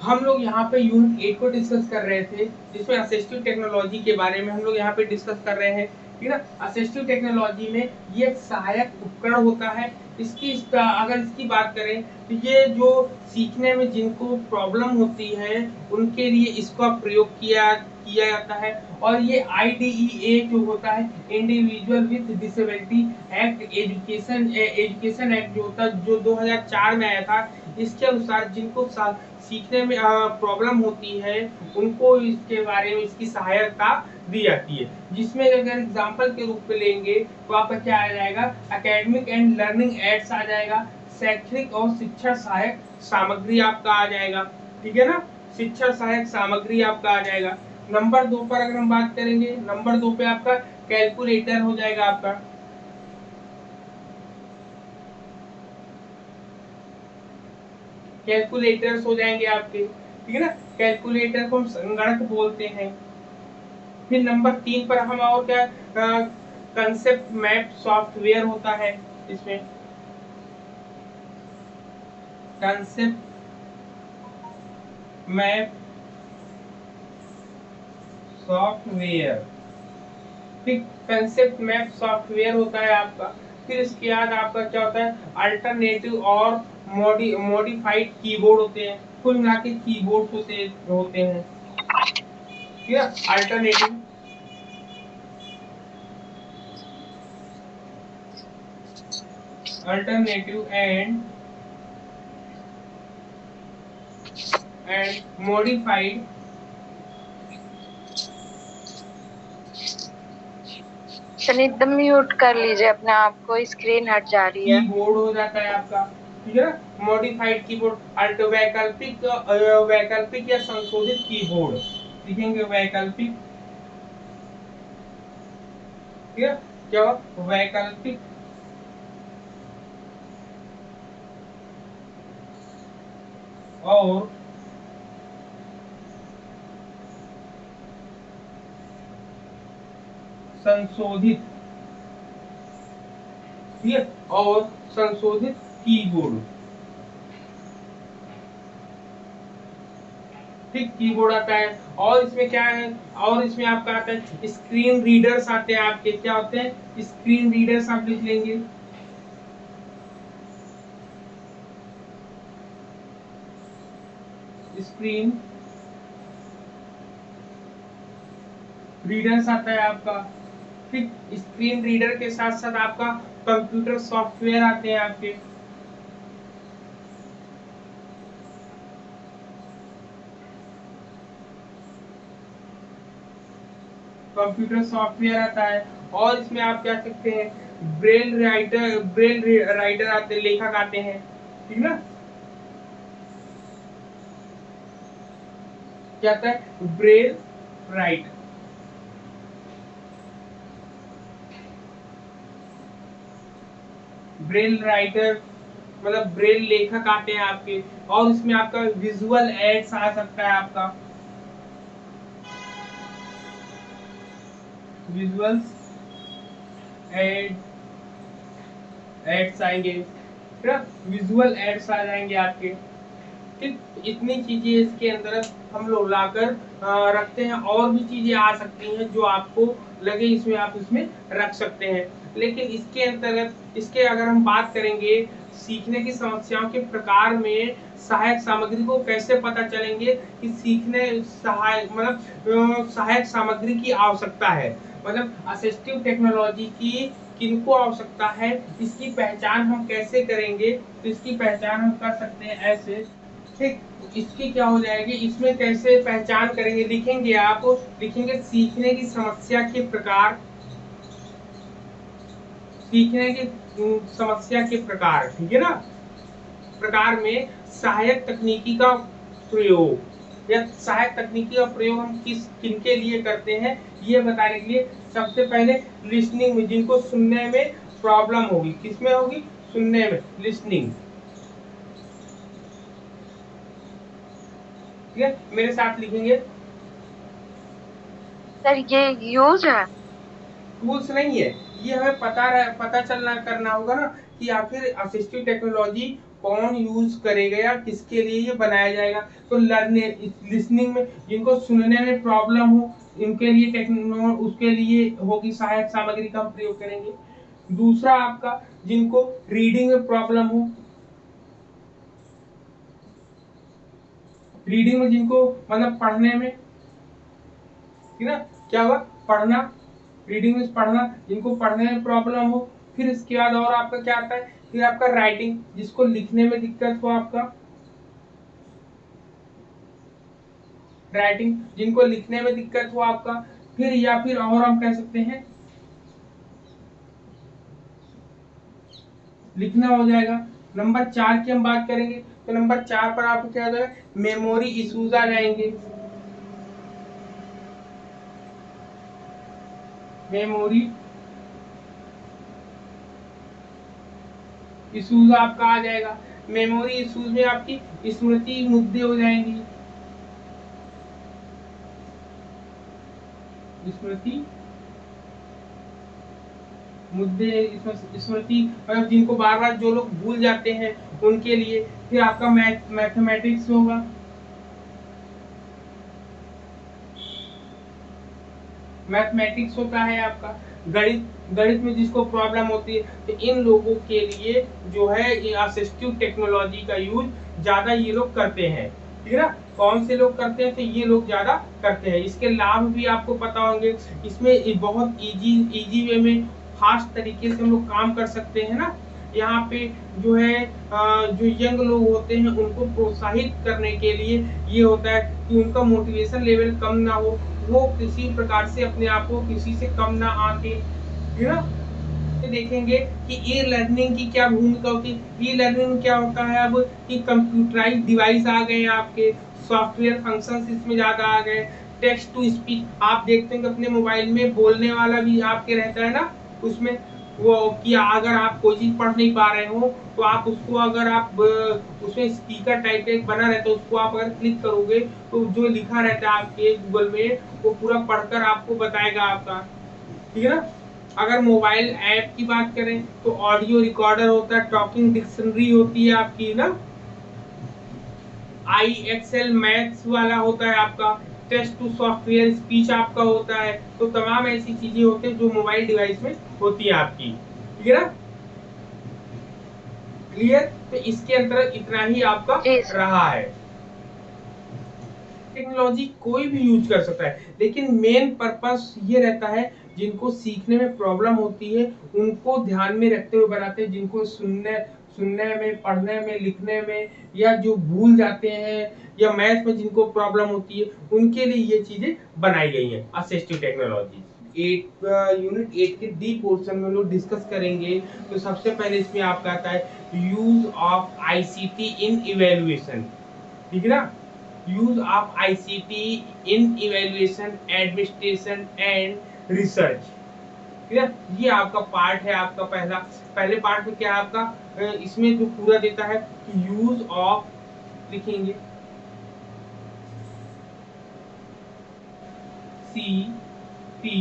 हम लोग यहाँ पे यूनिट 8 को डिस्कस कर रहे थे, जिसमें असिस्टिव टेक्नोलॉजी के बारे में हम लोग यहाँ पे डिस्कस कर रहे हैं, ठीक है ना। असिस्टिव टेक्नोलॉजी में ये एक सहायक उपकरण होता है। अगर इसकी बात करें तो ये जो सीखने में जिनको प्रॉब्लम होती है उनके लिए इसका प्रयोग किया किया जाता है। और ये IDEA जो होता है, individual with disability act, education act जो होता है, जो 2004 में आया था, इसके अनुसार जिनको सीखने में प्रॉब्लम होती है उनको इसके बारे में इसकी सहायता दी जाती है। जिसमें अगर एग्जाम्पल के रूप में लेंगे तो आपका क्या आ जाएगा, एकेडमिक एंड लर्निंग एड्स आ जाएगा, शैक्षणिक और शिक्षा सहायक सामग्री आपका आ जाएगा, ठीक है ना। शिक्षा सहायक सामग्री आपका आ जाएगा। नंबर 2 पर अगर हम बात करेंगे, नंबर 2 पे आपका कैलकुलेटर हो जाएगा आपका, कैलकुलेटर्स हो जाएंगे आपके, ठीक है ना। कैलकुलेटर को हम संगणक बोलते हैं। फिर नंबर 3 पर हम और क्या, कंसेप्ट मैप सॉफ्टवेयर होता है इसमें, कंसेप्ट मैप सॉफ्टवेयर, ठीक, कंसेप्ट मैप सॉफ्टवेयर होता है आपका। फिर इसके बाद आपका क्या होता है, अल्टरनेटिव और मॉडिफाइड कीबोर्ड होते हैं। कुल मिला के कीबोर्ड होते होते हैं, ठीक है। अल्टरनेटिव एंड मॉडिफाइड सर एकदम म्यूट कर लीजिए अपने आप को, स्क्रीन हट जा रही है। कीबोर्ड हो जाता है आपका, ठीक है ना। मॉडिफाइड कीबोर्ड, वैकल्पिक या संशोधित कीबोर्ड लिखेंगे, वैकल्पिक, ठीक है। क्या वैकल्पिक और संशोधित, ठीक है, और संशोधित कीबोर्ड, ठीक, कीबोर्ड आता है। और इसमें क्या है, और इसमें आपका आता है स्क्रीन रीडर्स आते हैं आपके, क्या होते हैं, स्क्रीन रीडर्स आप लिख लेंगे, स्क्रीन रीडर्स आता है आपका, ठीक। स्क्रीन रीडर के साथ साथ आपका कंप्यूटर सॉफ्टवेयर आते हैं आपके, कंप्यूटर सॉफ्टवेयर आता है। और इसमें आप क्या सकते हैं, ब्रेल राइटर आते हैं, लेखक आते हैं, ठीक ना। क्या आता है, ब्रेल राइटर, ब्रेल राइटर मतलब ब्रेल लेखक आते हैं आपके। और इसमें आपका विजुअल एड्स आ सकता है आपका, विजुअल एड एड्स आएंगे, विजुअल एड्स आ जाएंगे आपके, ठीक। इतनी चीजें इसके अंदर हम लोग लाकर रखते हैं। और भी चीजें आ सकती हैं जो आपको लगे इसमें आप इसमें रख सकते हैं। लेकिन इसके अंतर्गत, इसके अगर हम बात करेंगे सीखने की समस्याओं के प्रकार में सहायक सामग्री को कैसे पता चलेंगे कि सीखने सहायक सामग्री की आवश्यकता है, मतलब असिस्टिव टेक्नोलॉजी की किनको आवश्यकता है, इसकी पहचान हम कैसे करेंगे। तो इसकी पहचान हम कर सकते हैं ऐसे, ठीक। इसकी क्या हो जाएगी, इसमें कैसे पहचान करेंगे, लिखेंगे आप, लिखेंगे सीखने की समस्या के प्रकार, सीखने की समस्या के प्रकार, ठीक है ना, प्रकार में सहायक तकनीकी का प्रयोग, या सहायक तकनीकी का प्रयोग हम किनके लिए करते हैं ये बताने के लिए। सबसे पहले लिसनिंग में, जिनको सुनने में प्रॉब्लम होगी, किसमें होगी, सुनने में, लिसनिंग, ठीक है। मेरे साथ लिखेंगे, सर ये यूज है। टूल्स नहीं है ये, हमें पता चलना करना होगा ना कि आखिर असिस्टिव टेक्नोलॉजी कौन यूज करेगा या किसके लिए ये बनाया जाएगा। तो लिसनिंग में जिनको सुनने में प्रॉब्लम हो इनके लिए उसके लिए होगी सहायक सामग्री का हम प्रयोग करेंगे। दूसरा आपका जिनको रीडिंग में प्रॉब्लम हो, रीडिंग में जिनको मतलब पढ़ने में, ठीक है, क्या हुआ, पढ़ना, रीडिंग में पढ़ना, जिनको पढ़ने में प्रॉब्लम हो। फिर इसके बाद और आपका क्या आता है, फिर आपका राइटिंग, जिसको लिखने में दिक्कत हो, आपका राइटिंग, जिनको लिखने में दिक्कत हो आपका। फिर या फिर और हम कह सकते हैं लिखना हो जाएगा। नंबर 4 की हम बात करेंगे तो नंबर 4 पर आपको क्या हो जाएगा, मेमोरी इश्यूज आ जाएंगे। मेमोरी इश्यूज आपका आ जाएगा। मेमोरी इश्यूज में आपकी स्मृति मुद्दे हो जाएंगी, स्मृति मुद्दे, स्मृति मतलब जिनको बार बार जो लोग भूल जाते हैं उनके लिए। फिर आपका मैथमेटिक्स होगा, मैथमेटिक्स होता है आपका गणित, गणित में जिसको प्रॉब्लम होती है। तो इन लोगों के लिए जो है ये असिस्टिव टेक्नोलॉजी का यूज ज्यादा ये लोग करते हैं, ठीक है ना। कौन से लोग करते हैं, तो ये लोग ज्यादा करते हैं। इसके लाभ भी आपको पता होंगे, इसमें बहुत इजी वे में फास्ट तरीके से हम लोग काम कर सकते हैं ना। यहाँ पे जो है जो यंग लोग होते हैं उनको प्रोत्साहित करने के लिए ये होता है कि उनका मोटिवेशन लेवल कम ना हो, वो किसी प्रकार से अपने आप को किसी से कम ना आके, है ना। देखेंगे कि ई लर्निंग की क्या भूमिका होती है। ई लर्निंग क्या होता है अब कि कंप्यूटराइज डिवाइस आ गए हैं, आपके सॉफ्टवेयर फंक्शंस इसमें ज्यादा आ गए। टेक्स्ट टू स्पीच आप देखते हैं कि अपने मोबाइल में बोलने वाला भी आपके रहता है ना, उसमें वो कि अगर आप कोई चीज पढ़ नहीं पा रहे हो तो आप उसको अगर आप उसमें स्पीकर टाइप एक बना रहता है, उसको आप अगर क्लिक करोगे तो जो लिखा रहता है आपके गूगल में वो पूरा पढ़कर आपको बताएगा आपका, ठीक है ना। अगर मोबाइल ऐप की बात करें तो ऑडियो रिकॉर्डर होता है, टॉकिंग डिक्शनरी होती है आपकी ना, IXL मैथ्स वाला होता है आपका, टेक्स्ट टू सॉफ्टवेयर स्पीच आपका होता है। तो तमाम ऐसी चीजें होती हैं जो मोबाइल डिवाइस में होती है आपकी, ठीक है ना, क्लियर। तो इसके अंदर इतना ही आपका रहा है। टेक्नोलॉजी कोई भी यूज कर सकता है, लेकिन मेन पर्पस ये रहता है जिनको सीखने में प्रॉब्लम होती है उनको ध्यान में रखते हुए बनाते हैं। जिनको सुनने में, पढ़ने में, लिखने में, या जो भूल जाते हैं, या मैथ में जिनको प्रॉब्लम होती है उनके लिए ये चीजें बनाई गई हैं असिस्टिव टेक्नोलॉजी। यूनिट 8 के डी पोर्शन में लोग डिस्कस करेंगे। तो सबसे पहले इसमें आपका आता है use of ICT in evaluation, ठीक है ना। Use of ICT in evaluation, administration and research, ठीक है। ये आपका पार्ट है आपका पहले पार्ट में क्या है आपका, इसमें जो पूरा देता है यूज ऑफ, लिखेंगे CT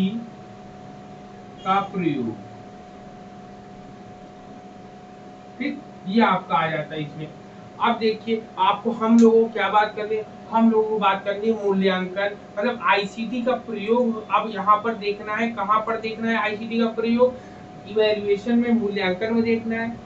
का प्रयोग, ठीक, ये आपका आ जाता है इसमें। अब देखिए आपको हम लोगों को क्या बात करनी है, हम लोगों को बात करनी है मूल्यांकन, मतलब ICT का प्रयोग। अब यहाँ पर देखना है, कहाँ पर देखना है ICT का प्रयोग, इवैल्यूएशन में, मूल्यांकन में देखना है,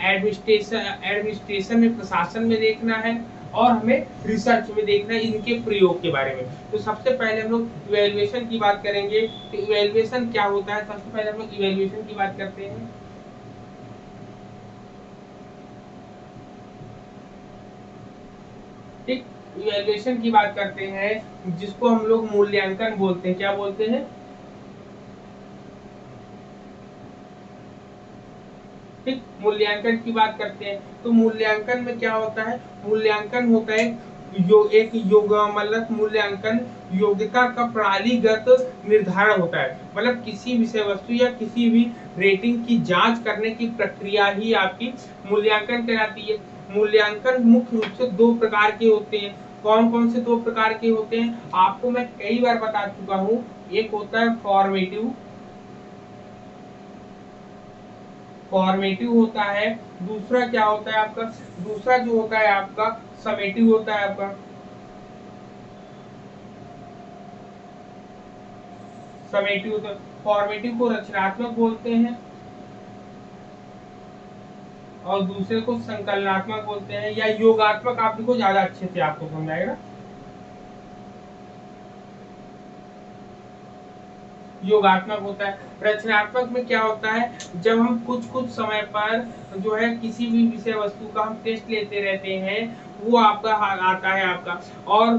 एडमिनिस्ट्रेशन में, प्रशासन में देखना है, और हमें रिसर्च में देखना है इनके प्रयोग के बारे में। तो सबसे पहले हम लोग इवैल्यूएशन की बात करेंगे। तो इवैल्यूएशन क्या होता है, सबसे पहले हम लोग इवैल्यूएशन की बात करते हैं। ठीक, इवैल्यूएशन की बात करते हैं जिसको हम लोग मूल्यांकन बोलते हैं। क्या बोलते हैं, ठीक, मूल्यांकन की बात करते हैं। तो मूल्यांकन में क्या होता है, मूल्यांकन होता है एक मतलब मूल्यांकन योग्यता का प्रणालीगत निर्धारण होता है। मतलब किसी विषय वस्तु या किसी भी रेटिंग की जांच करने की प्रक्रिया ही आपकी मूल्यांकन कहलाती है। मूल्यांकन मुख्य रूप से 2 प्रकार के होते हैं। कौन कौन से 2 प्रकार के होते हैं आपको मैं कई बार बता चुका हूँ। एक होता है फॉर्मेटिव, फॉर्मेटिव होता है, दूसरा क्या होता है आपका, दूसरा जो होता है आपका समेटिव होता है आपका, समेटिव होता है। फॉर्मेटिव को रचनात्मक बोलते हैं और दूसरे को संकलनात्मक बोलते हैं, या योगात्मक आप देखो ज्यादा अच्छे से आपको समझाएगा। योगात्मक होता है। रचनात्मक में क्या होता है, जब हम कुछ कुछ समय पर जो है किसी भी विषय वस्तु का हम टेस्ट लेते रहते हैं, वो आपका आता है आपका। और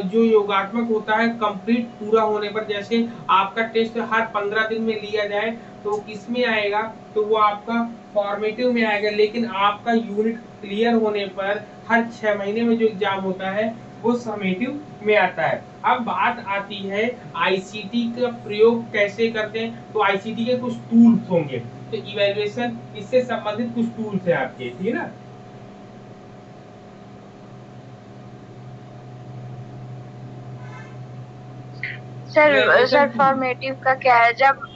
जो योगात्मक होता है कंप्लीट पूरा होने पर, जैसे आपका टेस्ट हर 15 दिन में लिया जाए तो किसमें आएगा, तो वो आपका फॉर्मेटिव में आएगा। लेकिन आपका यूनिट क्लियर होने पर हर 6 महीने में जो एग्जाम होता है वो समेटिव में आता है। अब बात आती है आईसीटी का प्रयोग कैसे करते हैं, तो आईसीटी के कुछ टूल्स होंगे, तो इवैल्यूएशन इससे संबंधित कुछ टूल्स है आपके, ठीक है ना। सर फॉर्मेटिव का क्या है, जब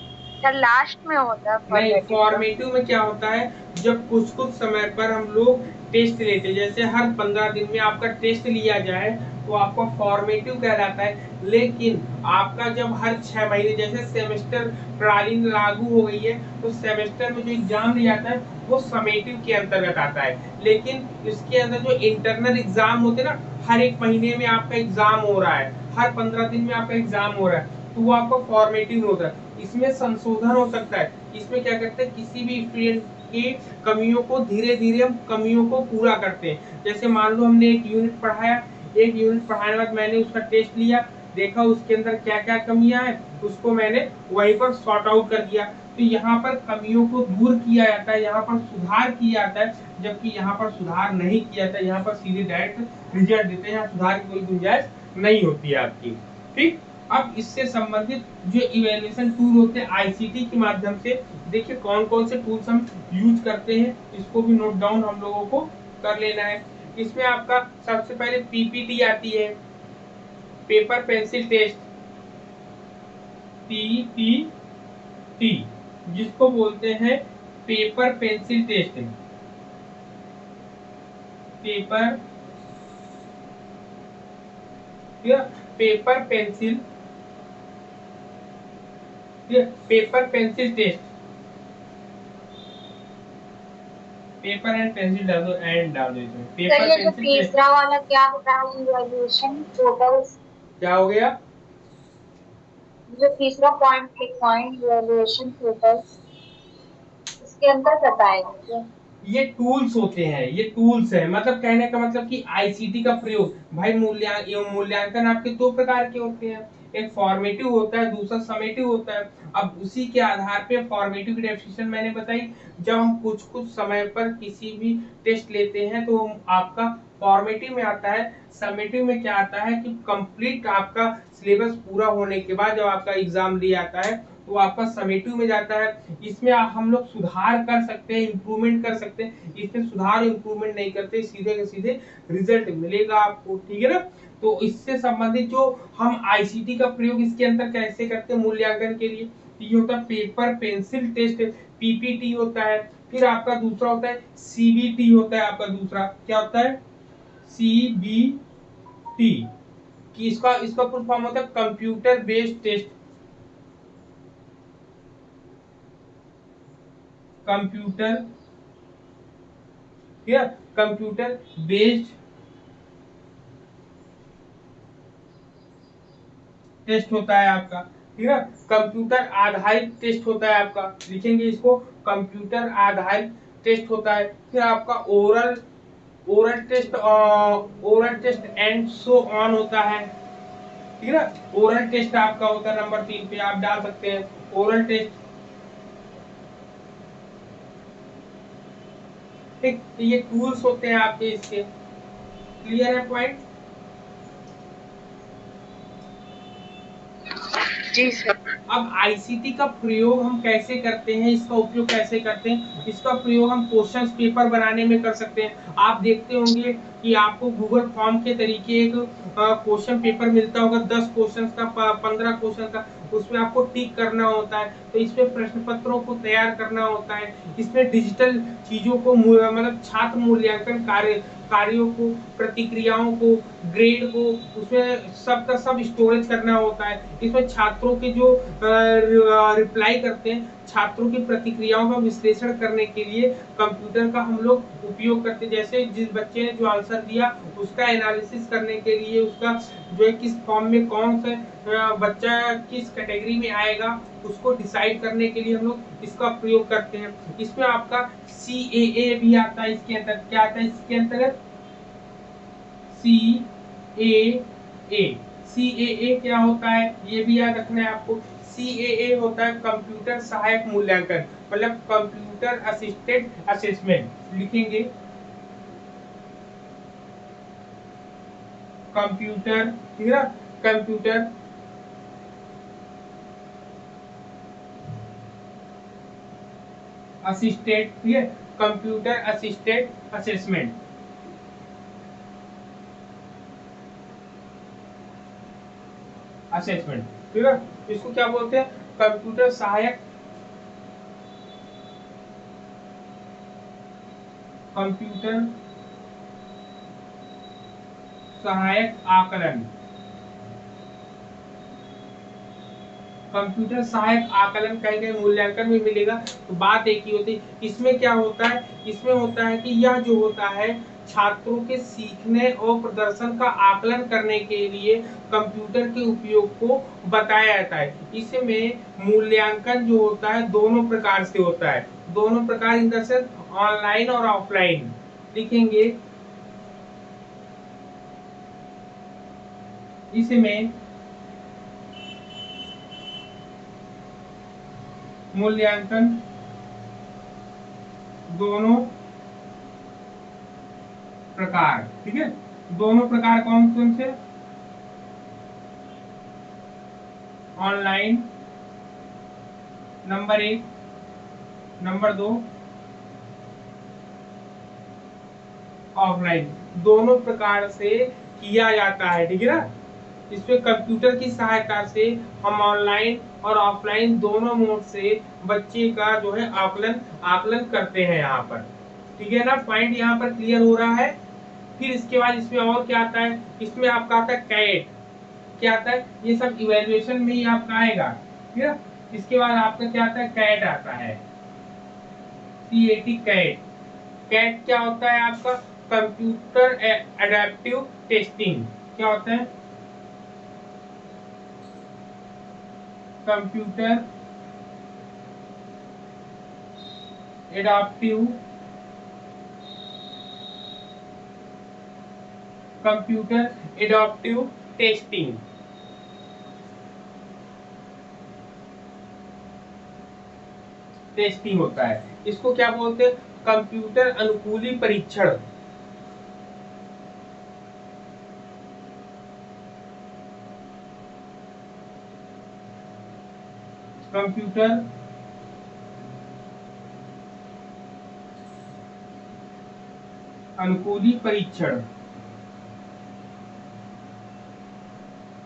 सर लास्ट में होता है नहीं, फॉर्मेटिव का? फॉर्मेटिव में क्या होता है, जब कुछ कुछ समय पर हम लोग टेस्ट लेते हैं, जैसे हर 15 दिन में आपका टेस्ट लिया जाए तो आपका फॉर्मेटिव कहलाता है। लेकिन आपका जब हर 6 महीने, जैसे सेमेस्टर प्रणाली लागू हो गई है, तो सेमेस्टर में जो एग्जाम लिया जाता है वो समेटिव के अंतर्गत आता है। लेकिन इसके अंदर जो इंटरनल एग्जाम होते हैं ना, हर 1 महीने में आपका एग्जाम हो रहा है, हर 15 दिन में आपका एग्जाम हो रहा है, तो वो आपका फॉर्मेटिव होता है। इसमें संशोधन हो सकता है। इसमें क्या करते हैं, किसी भी स्टूडेंट की कमियों को धीरे धीरे हम कमियों को पूरा करते हैं। जैसे मान लो हमने एक यूनिट पढ़ाया, एक यूनिट पढ़ाने के बाद मैंने उसका टेस्ट लिया, देखा उसके अंदर क्या क्या कमियां हैं, उसको मैंने वहीं पर सॉर्ट आउट कर दिया। तो यहाँ पर कमियों को दूर किया जाता है, यहाँ पर सुधार किया जाता है, जबकि यहाँ पर सुधार नहीं किया जाता है, यहाँ पर सीधे डायरेक्ट रिजल्ट देते हैं, यहाँ सुधार की कोई गुंजाइश नहीं होती है आपकी। ठीक, अब इससे संबंधित जो इवैल्यूएशन टूल होते हैं आईसीटी के माध्यम से, देखिए कौन कौन से टूल्स हम यूज करते हैं, इसको भी नोट डाउन हम लोगों को कर लेना है। इसमें आपका सबसे पहले पीपीटी आती है, पेपर पेंसिल टेस्ट, पीपीटी, जिसको बोलते हैं paper pencil test, paper paper pencil, paper pencil test, paper and pencil डाल दो, एंड डाल दो इसमें पेपर पेंसिल। तीसरा वाला क्या बताया, इवैल्यूएशन टोटल्स, क्या हो गया, जो तीसरा पॉइंट इवैल्यूएशन टोटल्स, इसके अंदर बताएंगे। ये टूल्स होते हैं, ये टूल्स है, मतलब कहने का मतलब कि आईसीटी का प्रयोग, भाई मूल्यांकन आपके 2 प्रकार के होते हैं, एक फॉर्मेटिव होता है, दूसरा समेटिव होता है। अब उसी के आधार पे फॉर्मेटिव की डेफिनेशन मैंने बताई, जब हम कुछ कुछ समय पर किसी भी टेस्ट लेते हैं तो आपका फॉर्मेटिव में आता है। समेटिव में क्या आता है कि कंप्लीट आपका सिलेबस पूरा होने के बाद जब आपका एग्जाम लिया जाता है तो आपका समेटिव में जाता है। इसमें हम लोग सुधार कर सकते हैं, इंप्रूवमेंट कर सकते हैं, इसमें सुधार इंप्रूवमेंट नहीं करते, सीधे के सीधे रिजल्ट मिलेगा आपको, ठीक है ना। तो इससे संबंधित जो हम आईसीटी का प्रयोग इसके अंदर कैसे करते हैं मूल्यांकन के लिए, ये होता है पेपर पेंसिल टेस्ट, पीपीटी होता है। फिर आपका दूसरा होता है सीबीटी होता है, आपका दूसरा क्या होता है, सीबीटी, कि इसका फुल फॉर्म होता है कंप्यूटर बेस्ड टेस्ट, कंप्यूटर, ठीक है, कंप्यूटर बेस्ड टेस्ट होता है आपका, ठीक है, कंप्यूटर आधारित टेस्ट होता है आपका, लिखेंगे इसको कंप्यूटर आधारित टेस्ट होता है। फिर आपका oral test and so on होता है, ठीक है ना। ओरल टेस्ट आपका होता है नंबर 3 पे, आप डाल सकते हैं ओरल टेस्ट, ठीक। ये टूल्स होते हैं आपके इसके, क्लियर है पॉइंट। जी सर। अब आईसीटी का प्रयोग हम कैसे करते हैं, इसका उपयोग कैसे करते हैं, इसका प्रयोग हम क्वेश्चन पेपर बनाने में कर सकते हैं। आप देखते होंगे कि आपको गूगल फॉर्म के तरीके एक क्वेश्चन पेपर मिलता होगा, 10 क्वेश्चन का, 15 क्वेश्चन का, उसमें आपको टिक करना होता है, तो इसमें प्रश्न पत्रों को तैयार करना होता है, इसमें डिजिटल चीजों को मतलब छात्र मूल्यांकन कार्यों को, प्रतिक्रियाओं को, ग्रेड को, उसमें सबका सब स्टोरेज करना होता है। इसमें छात्रों के जो रिप्लाई करते हैं, छात्रों की प्रतिक्रियाओं का विश्लेषण करने के लिए कंप्यूटर का हम लोग उपयोग करते हैं। जैसे जिस बच्चे ने जो आंसर दिया उसका एनालिसिस करने के लिए, उसका जो है किस फॉर्म में कौन सा बच्चा किस कैटेगरी में आएगा उसको डिसाइड करने के लिए हम लोग इसका प्रयोग करते हैं। इसमें आपका CAA भी आता है, इसके अंतर्गत क्या आता है, इसके अंतर्गत CAA। CAA क्या होता है ये भी याद रखना है आपको। CAA होता है कंप्यूटर सहायक मूल्यांकन, मतलब कंप्यूटर असिस्टेड असेसमेंट। लिखेंगे कंप्यूटर, ठीक है ना, कंप्यूटर असिस्टेड, ठीक है, कंप्यूटर असिस्टेड असेसमेंट। असेसमेंट, ठीक है, इसको क्या बोलते हैं, कंप्यूटर सहायक, कंप्यूटर सहायक आकलन। कंप्यूटर सहायक आकलन कहीं कहीं मूल्यांकन में मिलेगा, तो बात एक ही होती है। इसमें क्या होता है, इसमें होता है कि यह जो होता है छात्रों के सीखने और प्रदर्शन का आकलन करने के लिए कंप्यूटर के उपयोग को बताया जाता है। इसमें मूल्यांकन जो होता है दोनों प्रकार से होता है, दोनों प्रकार इन द सेंस ऑनलाइन और ऑफलाइन। लिखेंगे इसमें मूल्यांकन दोनों प्रकार, ठीक है, दोनों प्रकार कौन कौन से, ऑनलाइन नंबर 1, नंबर 2 ऑफलाइन, दोनों प्रकार से किया जाता है, ठीक है ना। इसमें कंप्यूटर की सहायता से हम ऑनलाइन और ऑफलाइन दोनों मोड से बच्चे का जो है आकलन करते हैं यहाँ पर, ठीक है ना। पॉइंट यहाँ पर क्लियर हो रहा है। फिर इसके बाद इसमें और क्या आता है, इसमें आपका आता है कैट, क्या आता है, ये सब इवेल्युएशन में ही आपका आएगा, ठीक है। इसके बाद आपका क्या आता है, कैट आता है, CAT कैट। कैट क्या होता है आपका, कंप्यूटर एडेप्टिव टेस्टिंग। क्या होता है, computer adaptive, computer adaptive testing, testing होता है। इसको क्या बोलते हैं, कंप्यूटर अनुकूली परीक्षण। कंप्यूटर अनुकूली परीक्षण,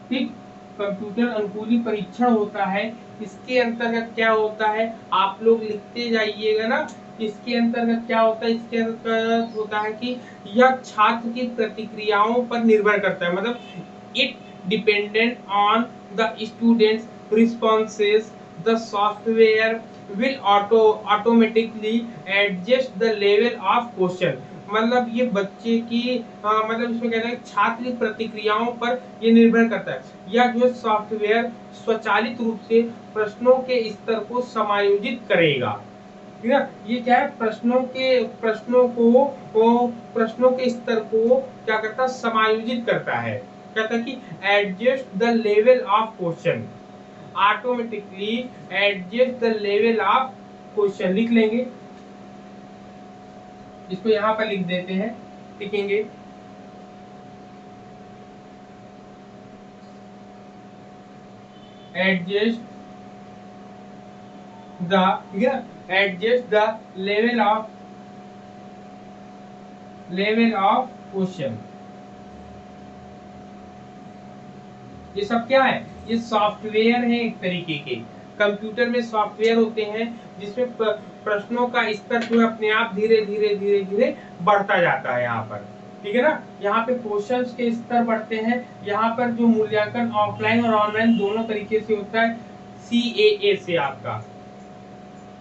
ठीक, कंप्यूटर अनुकूली परीक्षण होता है। इसके अंतर्गत क्या होता है, आप लोग लिखते जाइएगा ना। इसके अंतर्गत क्या होता है, इसके अंतर्गत होता है कि यह छात्र की प्रतिक्रियाओं पर निर्भर करता है, मतलब it dependent on the students responses, the software will automatically adjust the level of question. मतलब ये बच्चे की मतलब इसमें कहते हैं छात्र की प्रतिक्रियाओं पर ये निर्भर करता है, या जो सॉफ्टवेयर स्वचालित रूप से प्रश्नों के स्तर को समायोजित करेगा, ठीक है। ये क्या है, प्रश्नों के स्तर को क्या करता है, समायोजित करता है। कहता है कि adjust the level of question, automatically adjust the level of question. लिख लेंगे इसको, यहाँ पर लिख देते हैं, लिखेंगे एडजस्ट द, ठीक है, adjust the level of question. ये सब क्या है, ये सॉफ्टवेयर है एक तरीके के। कंप्यूटर में सॉफ्टवेयर होते हैं जिसमें प्रश्नों का स्तर जो है अपने आप धीरे धीरे धीरे धीरे बढ़ता जाता है यहाँ पर, ठीक है ना। यहाँ पे क्वेश्चंस के स्तर बढ़ते हैं, यहाँ पर जो मूल्यांकन ऑफलाइन और ऑनलाइन दोनों तरीके से होता है CAA से आपका,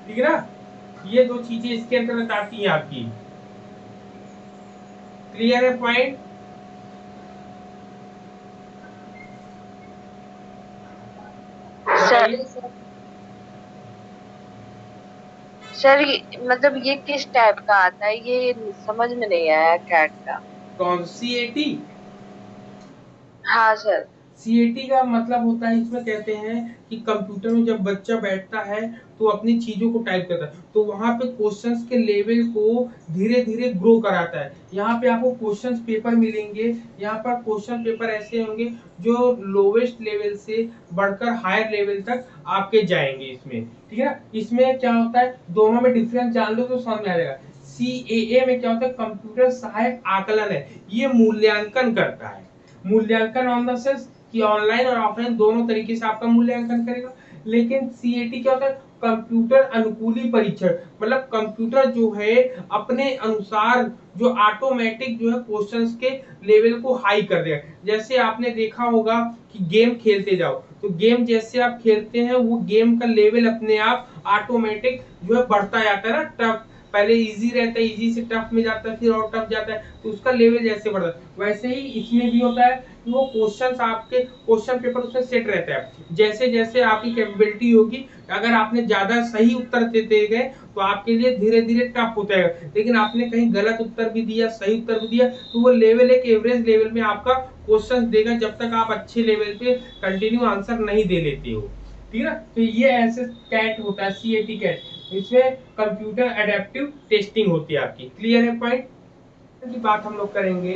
ठीक है ना। ये दो चीजें इसके अंतर्गत आती हैं आपकी। क्लियर है पॉइंट? सर मतलब ये किस टाइप का आता है, ये समझ में नहीं आया कैट का। कौन CAT? हाँ सर। CAT का मतलब होता है, इसमें कहते हैं कि कंप्यूटर में जब बच्चा बैठता है तो अपनी चीजों को टाइप करता है, तो वहां पे क्वेश्चंस के लेवल को धीरे धीरे ग्रो कराता है। यहाँ पे आपको क्वेश्चंस पेपर मिलेंगे, यहाँ पर क्वेश्चन पेपर ऐसे होंगे जो लोवेस्ट लेवल से बढ़कर हायर लेवल तक आपके जाएंगे इसमें, ठीक है ना। इसमें क्या होता है, दोनों में डिफरेंस जान लो तो समझ में आ जाएगा। CAA में क्या होता है, कंप्यूटर सहायक आकलन है, ये मूल्यांकन करता है। मूल्यांकन ऑन द सेंस कि ऑनलाइन और ऑफलाइन दोनों तरीके से आपका मूल्यांकन करेगा। लेकिन CAT क्या होता है, कंप्यूटर अनुकूली परीक्षण, मतलब कंप्यूटर जो है अपने अनुसार जो ऑटोमेटिक जो है क्वेश्चंस के लेवल को हाई कर देगा। जैसे आपने देखा होगा कि गेम खेलते जाओ, तो गेम जैसे आप खेलते हैं वो गेम का लेवल अपने आप ऑटोमेटिक जो है बढ़ता जाता है ना। टफ पहले इजी रहता है, इजी से टफ में जाता है, फिर और टफ जाता है, तो उसका लेवल जैसे बढ़ता है वैसे ही इसमें भी होता है कि वो क्वेश्चंस आपके क्वेश्चन पेपर उसमें सेट रहता है। जैसे जैसे आपकी कैपेबिलिटी होगी, अगर आपने ज्यादा सही उत्तर देते गए तो आपके लिए धीरे धीरे टफ होता है, लेकिन आपने कहीं गलत उत्तर भी दिया, सही उत्तर भी दिया, तो वो लेवल एक एवरेज लेवल में आपका क्वेश्चन देगा जब तक आप अच्छे लेवल पे कंटिन्यू आंसर नहीं दे लेते हो, ठीक है ना। तो ये ऐसे कैट होता है, CAT कैट, इसमें कंप्यूटर एडेप्टिव टेस्टिंग होती है आपकी। क्लियर है पॉइंट? की बात हम लोग करेंगे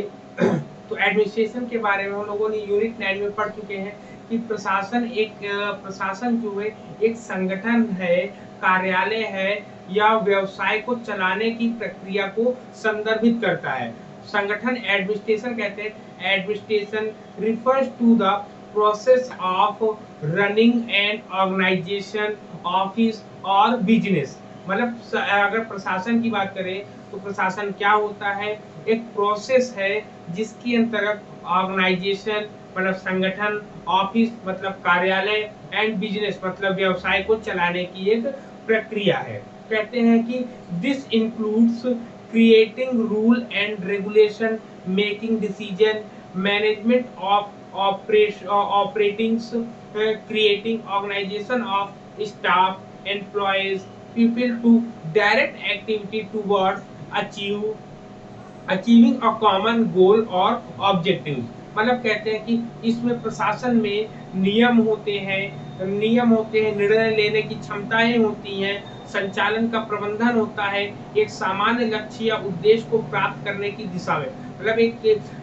तो एडमिनिस्ट्रेशन के बारे में हम लोगों ने यूनिट 9 में पढ़ चुके हैं कि प्रशासन जो है एक संगठन है, कार्यालय है या व्यवसाय को चलाने की प्रक्रिया को संदर्भित करता है। संगठन एडमिनिस्ट्रेशन कहते हैं। Administration refers to the process of running and organisation office और बिजनेस। मतलब अगर प्रशासन की बात करें तो प्रशासन क्या होता है, एक प्रोसेस है जिसके अंतर्गत ऑर्गेनाइजेशन मतलब संगठन, ऑफिस मतलब कार्यालय, एंड बिजनेस मतलब व्यवसाय को चलाने की एक प्रक्रिया है। कहते हैं कि this includes creating rule and regulation, making decision, management of operatings, creating organization of staff, employees, people to direct activity towards achieving a common goal or objective। मतलब कहते हैं कि इसमें प्रशासन में नियम होते हैं, निर्णय लेने की क्षमताएं होती हैं, संचालन का प्रबंधन होता है, एक सामान्य लक्ष्य या उद्देश्य को प्राप्त करने की दिशा में। मतलब एक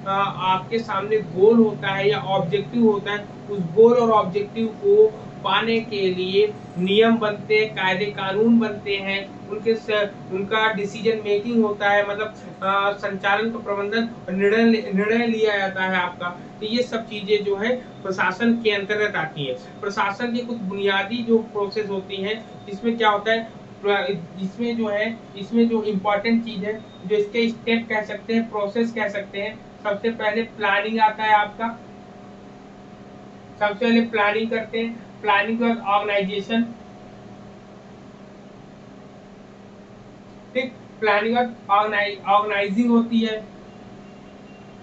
आपके सामने गोल होता है या ऑब्जेक्टिव होता है, उस गोल और ऑब्जेक्टिव को पाने के लिए नियम बनते हैं, कायदे कानून बनते हैं, उनका डिसीजन मेकिंग होता है, मतलब संचालन का प्रबंधन, निर्णय लिया जाता है आपका। तो ये सब चीजें जो है प्रशासन के अंतर्गत आती है। प्रशासन की कुछ बुनियादी जो प्रोसेस होती हैं, इसमें क्या होता है, इसमें जो इम्पोर्टेंट चीज है, जो इसके स्टेप कह सकते हैं, प्रोसेस कह सकते हैं। सबसे पहले प्लानिंग आता है आपका, सबसे पहले प्लानिंग करते हैं, प्लानिंग के बाद ऑर्गेनाइजेशन, ठीक, प्लानिंग के बाद ऑर्गेनाइजिंग होती है,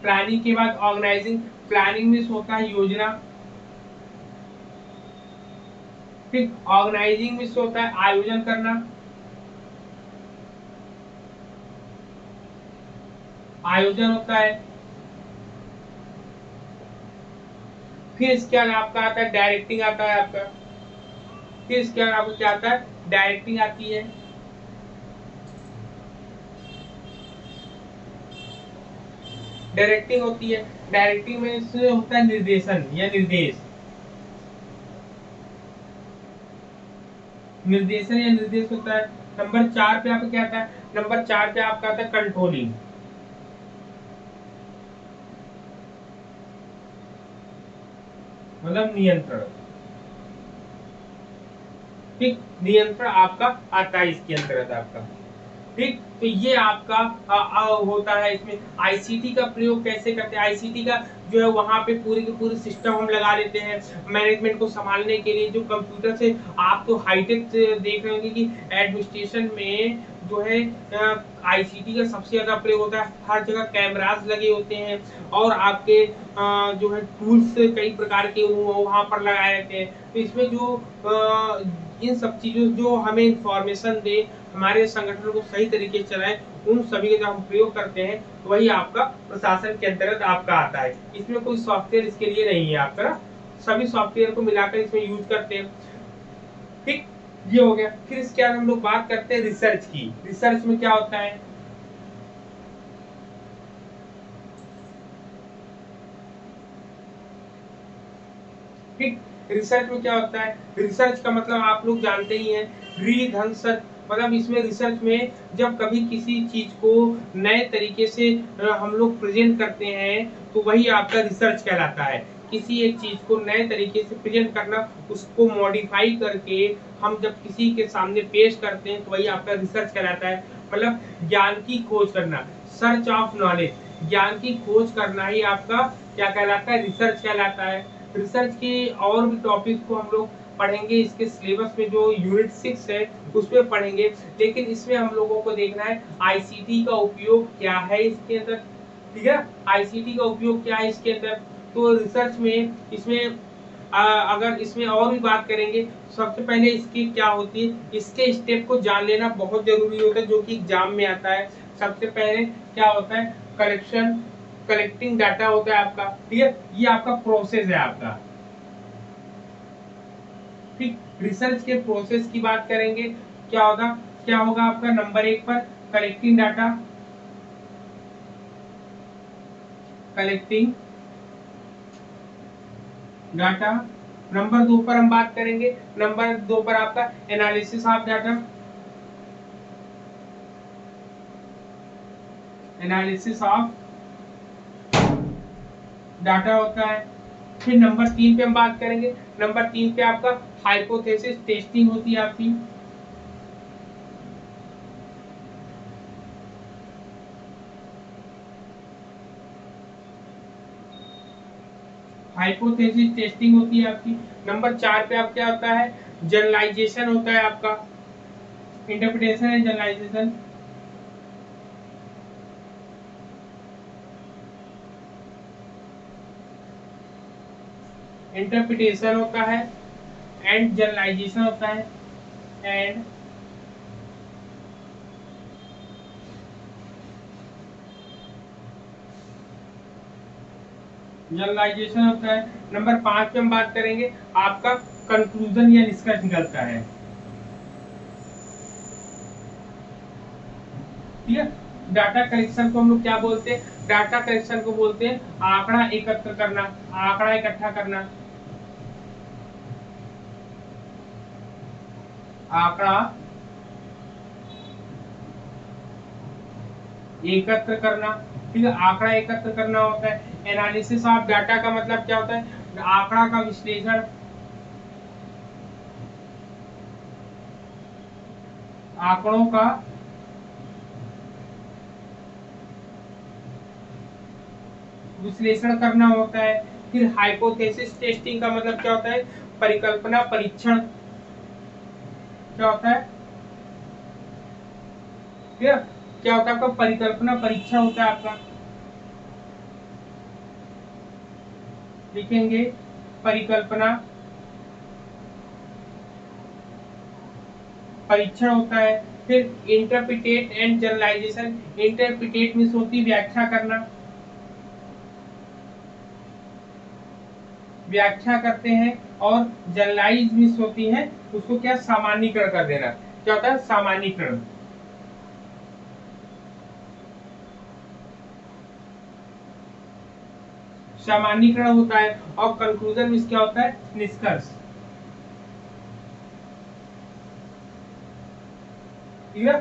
प्लानिंग के बाद ऑर्गेनाइजिंग, प्लानिंग में होता है योजना, ठीक, ऑर्गेनाइजिंग में होता है आयोजन करना, आयोजन होता है। फिर इसके बाद आपका आता है डायरेक्टिंग आता है आपका, फिर इसके बाद आपको क्या आता है, डायरेक्टिंग आती है। डायरेक्टिंग होती है, डायरेक्टिंग में इससे होता है निर्देशन या निर्देश, निर्देशन या निर्देश होता है। नंबर 4 पे आपका क्या आता है, नंबर 4 पे आपका आता है कंट्रोलिंग, मतलब नियंत्रण। ठीक, नियंत्रण आपका आता है इसके अंतर्गत आपका। ठीक, तो ये आपका होता है। इसमें आईसीटी का प्रयोग कैसे करते हैं? आईसीटी का जो है वहां पे पूरी की पूरी सिस्टम हम लगा लेते हैं मैनेजमेंट को संभालने के लिए। जो कंप्यूटर से आप तो हाईटेक देख रहे होंगे कि एडमिनिस्ट्रेशन में जो है आईसीटी का सबसे ज्यादा प्रयोग होता है। हर जगह कैमरास लगे होते हैं और आपके जो है टूल्स कई प्रकार के वहां पर लगाए रहते हैं। तो इसमें जो इन सब चीजों जो हमें इंफॉर्मेशन दे, हमारे संगठन को सही तरीके से चलाए, उन सभी का जब हम प्रयोग करते हैं तो वही आपका प्रशासन के अंतर्गत आपका आता है। इसमें कोई सॉफ्टवेयर इसके लिए नहीं है आपका ना, सभी सॉफ्टवेयर को मिलाकर इसमें यूज करते हैं। ठीक, ये हो गया। फिर इसके बाद हम लोग बात करते हैं रिसर्च की। रिसर्च में क्या होता है? ठीक, रिसर्च में क्या होता है? रिसर्च का मतलब आप लोग जानते ही हैं, री सर्च। मतलब इसमें रिसर्च में जब कभी किसी चीज को नए तरीके से हम लोग प्रेजेंट करते हैं तो वही आपका रिसर्च कहलाता है। किसी एक चीज को नए तरीके से प्रेजेंट करना, उसको मॉडिफाई करके हम जब किसी के सामने पेश करते हैं तो वही आपका रिसर्च कहलाता है। मतलब ज्ञान की खोज करना, सर्च ऑफ नॉलेज, ज्ञान की खोज करना ही आपका क्या कहलाता है? रिसर्च कहलाता है। रिसर्च के और भी टॉपिक को हम लोग पढ़ेंगे, इसके सिलेबस में जो यूनिट 6 है उसमें पढ़ेंगे। लेकिन इसमें हम लोगों को देखना है आईसीटी का उपयोग क्या है इसके अंदर। ठीक है, आईसीटी का उपयोग क्या है इसके अंदर। तो रिसर्च में इसमें अगर इसमें और भी बात करेंगे, सबसे पहले इसकी क्या होती है, इसके स्टेप को जान लेना बहुत जरूरी होता है, जो कि एग्जाम में आता है। सबसे पहले क्या होता है? कलेक्टिंग डाटा होता है आपका। ठीक है, ये आपका प्रोसेस है आपका। ठीक, रिसर्च के प्रोसेस की बात करेंगे, क्या होगा आपका? नंबर 1 पर collecting data, collecting data. Number 2 पर हम बात करेंगे, नंबर 2 पर आपका analysis of data, analysis of data होता है। फिर नंबर 3 पे हम बात करेंगे, नंबर 3 पे आपका हाइपोथेसिस टेस्टिंग होती है आपकी। हाइपोथेसिस टेस्टिंग होती है आपकी। नंबर 4 पे आप क्या होता है? जनरलाइजेशन होता है आपका। Interpretation and generalisation. इंटरप्रिटेशन होता है एंड जनरलाइजेशन होता है। एंड जनरलाइजेशन होता है। नंबर 5 पे हम बात करेंगे, आपका कंक्लूजन या निष्कर्ष निकलता है। ठीक है, डाटा कलेक्शन को हम लोग क्या बोलते हैं? डाटा कलेक्शन को बोलते हैं आंकड़ा एकत्र करना, आंकड़ा इकट्ठा करना, आंकड़ा एकत्र करना। ठीक है, आंकड़ा एकत्र करना होता है। एनालिसिस ऑफ डाटा का मतलब क्या होता है? आंकड़ा का विश्लेषण, आंकड़ों का विश्लेषण करना होता है। फिर हाइपोथेसिस टेस्टिंग का मतलब क्या होता है? परिकल्पना परीक्षण। क्या होता है? क्या होता है आपका? परिकल्पना परीक्षण होता है आपका। लिखेंगे परिकल्पना परीक्षण होता है। फिर interpret and generalisation. Interpret means होती व्याख्या करना, व्याख्या करते हैं। और जनरलाइज मीन्स होती है उसको क्या? सामान्यीकरण कर देना। क्या होता है? सामान्यीकरण। सामान्यीकरण होता है। और कंक्लूजन मीन्स क्या होता है? निष्कर्ष। ठीक है,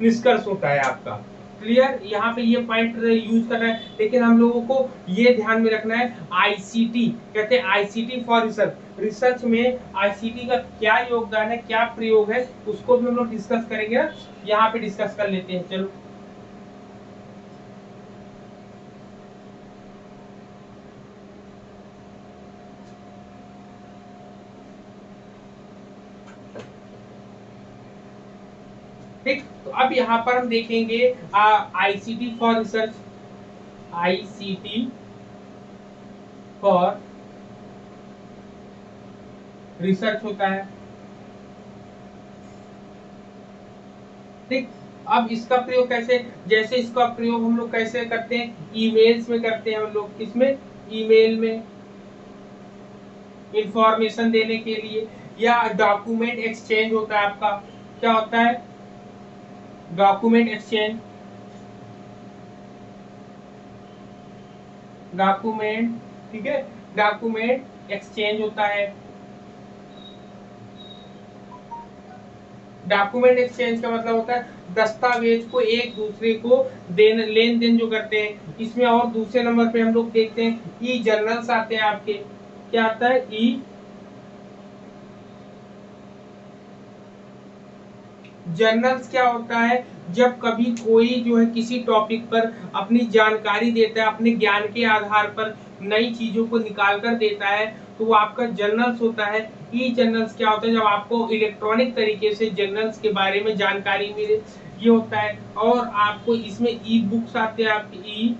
निष्कर्ष होता है आपका। क्लियर, यहाँ पे ये पॉइंट यूज कर रहा है, लेकिन हम लोगों को ये ध्यान में रखना है आईसीटी, कहते हैं आईसीटी फॉर रिसर्च, रिसर्च में आईसीटी का क्या योगदान है, क्या प्रयोग है, उसको भी हम लोग डिस्कस करेंगे ना, यहाँ पे डिस्कस कर लेते हैं। चलो ठीक, तो अब यहाँ पर हम देखेंगे ICT for research, ICT for research होता है। ठीक, अब इसका प्रयोग कैसे, जैसे इसका प्रयोग हम लोग कैसे करते हैं, ईमेल्स में करते हैं हम लोग, किसमें, ईमेल में इंफॉर्मेशन देने के लिए, या डॉक्यूमेंट एक्सचेंज होता है आपका, क्या होता है, डॉक्यूमेंट एक्सचेंज, डॉक्यूमेंट, ठीक है, डॉक्यूमेंट एक्सचेंज होता है। डॉक्यूमेंट एक्सचेंज का मतलब होता है दस्तावेज को एक दूसरे को लेन देन जो करते हैं। इसमें और दूसरे नंबर पे हम लोग देखते हैं ई जर्नल्स आते हैं आपके, क्या आता है, ई जर्नल्स। क्या होता है, जब कभी कोई जो है किसी टॉपिक पर अपनी जानकारी देता है, अपने ज्ञान के आधार पर नई चीजों को निकाल कर देता है, तो वो आपका जर्नल्स होता है। ई जर्नल्स क्या होता है, जब आपको इलेक्ट्रॉनिक तरीके से जर्नल्स के बारे में जानकारी मिले, ये होता है। और आपको इसमें ई बुक्स आते हैं, आपकी ई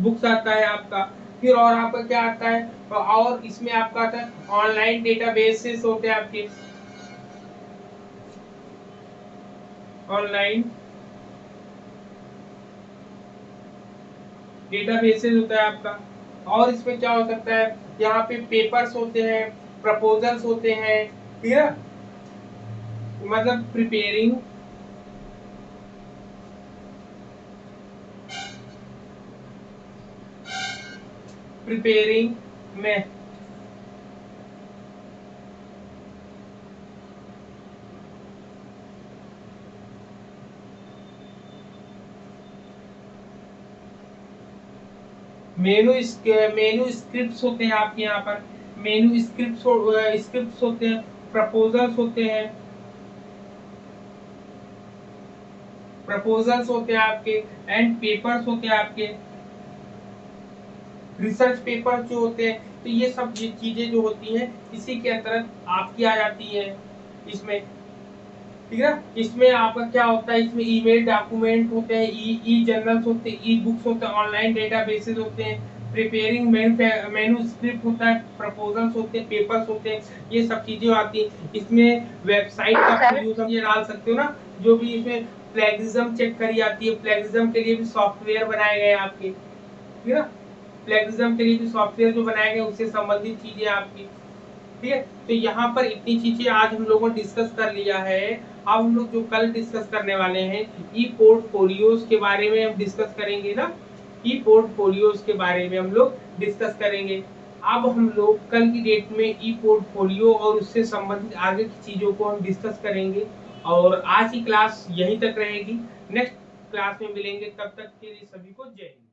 बुक्स आता है आपका। फिर और आपका क्या आता है, और इसमें आपका आता है ऑनलाइन डेटाबेसेस होते हैं आपके, ऑनलाइन डेटाबेसेस होता है आपका। और इसमें क्या हो सकता है, यहाँ पे पेपर्स होते हैं, प्रपोजल्स होते हैं, ठीक है, मतलब प्रिपेयरिंग, प्रिपेयरिंग में मेनू स्क्रिप्ट्स होते हैं आपके, यहाँ पर मेनू स्क्रिप्ट्स होते हैं, प्रपोजल्स होते हैं, प्रपोजल्स होते हैं आपके, एंड पेपर्स होते हैं आपके, रिसर्च पेपर जो होते हैं। तो ये सब चीजें जो होती हैं इसी के अंतर्गत आपकी आ जाती है इसमें, ठीक है। इसमें आपका क्या होता है, इसमें ईमेल डॉक्यूमेंट होते हैं, ई जर्नल्स होते हैं, ई बुक्स होते हैं, ऑनलाइन डेटाबेसेस होते हैं, प्रिपेयरिंग मेनू स्क्रिप्ट होता है, प्रपोजल्स होते हैं, पेपर्स होते हैं, ये सब चीजें आती हैं। इसमें वेबसाइट का यूज हम ये डाल सकते हो ना, जो भी इसमें प्लेगरिज्म चेक करी जाती है, प्लेगरिज्म के लिए भी सॉफ्टवेयर बनाए गए हैं आपके, ठीक है ना, प्लेगरिज्म के लिए भी सॉफ्टवेयर जो बनाए गए उससे संबंधित चीजें आपकी, ठीक है। तो यहाँ पर इतनी चीजें आज हम लोगों ने डिस्कस कर लिया है। अब हम लोग जो कल डिस्कस करने वाले हैं, ई पोर्टफोलियोज के बारे में हम डिस्कस करेंगे ना, ई पोर्टफोलियोज के बारे में हम लोग डिस्कस करेंगे। अब हम लोग कल की डेट में ई पोर्टफोलियो और उससे संबंधित आगे की चीजों को हम डिस्कस करेंगे। और आज की क्लास यहीं तक रहेगी, नेक्स्ट क्लास में मिलेंगे, तब तक के लिए सभी को जय हिंद।